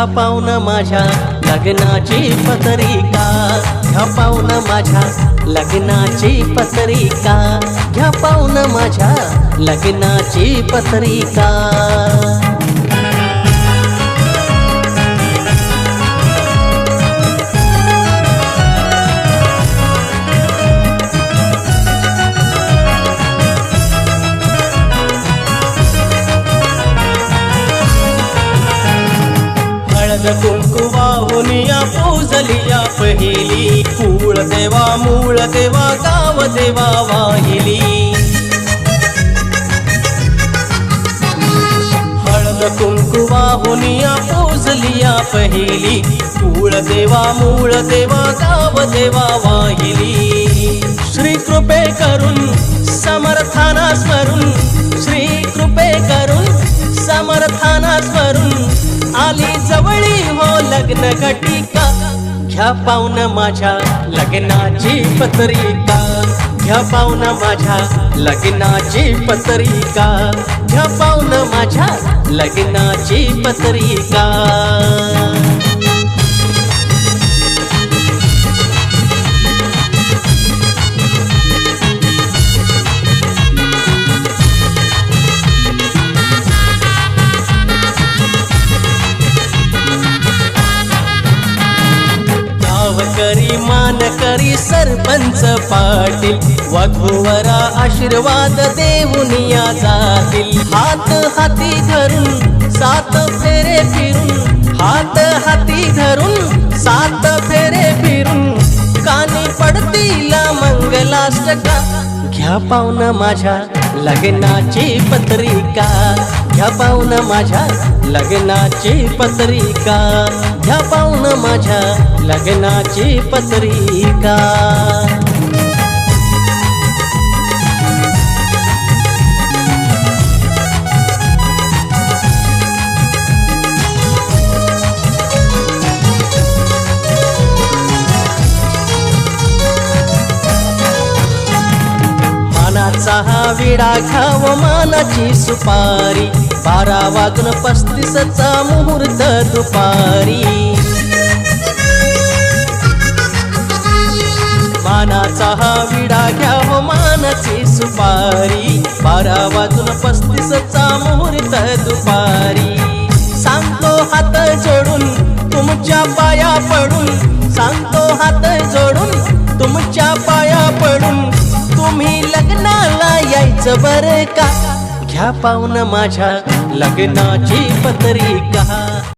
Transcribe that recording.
घ्या पाहुण माझ्या लग्नाची पत्रिका, घ्या पाहुण माझ्या लग्नाची पत्रिका, घ्या पाहुण माझ्या लग्नाची पत्रिका। हळद कुंकू वाहुनिया पूजलिया पहिली, कुळ देवा मूळ देवा गाव देवा वाहिली। हळद कुंकू वाहुनिया पूजलिया पहिली, कुळ देवा मूळ देवा गाव देवा वाहिली। श्री कृपे करून समर्थाना स्मरून, श्री कृपे करून समर्थाना स्मरून, आली जवळी हो लग्न घटिका, घ्या पाहुण माझ्या लग्नाची पत्रिका, घ्या पाहुण माझ्या लग्नाची पत्रिका, घ्या पाहुण माझ्या लग्नाची पत्रिका। करी मान करी सरपंच पाटील, वधूवरा आशीर्वाद देऊनिया जातील। हात हाती धरून सात फेरे फिरून, हात हाती धरून सात फेरे फिरून, कानी पडतील मंगलाष्टका, घ्या पाहुण माझ्या लग्नाची पत्रिका, घ्या पाहुण माझ्या लग्नाची पत्रिका, घ्या पाहुण माझ्या लग्नाची पत्रिका। मानाचा हा विडा घ्याव मानाची सुपारी, 12:35 मुहूर्त दुपारी। मानाचा हा विडा घ्याव मानाची सुपारी, 12:35 मुहूर्त दुपारी। सांगतो हात जोडून तुमच्या पाया पडून, सांगतो हात जोडून तुमच्या पाया पडून, तुम्ही लग्नाला यायचं बरं का, घ्या पाहुण माझ्या लग्नाची पत्रिका।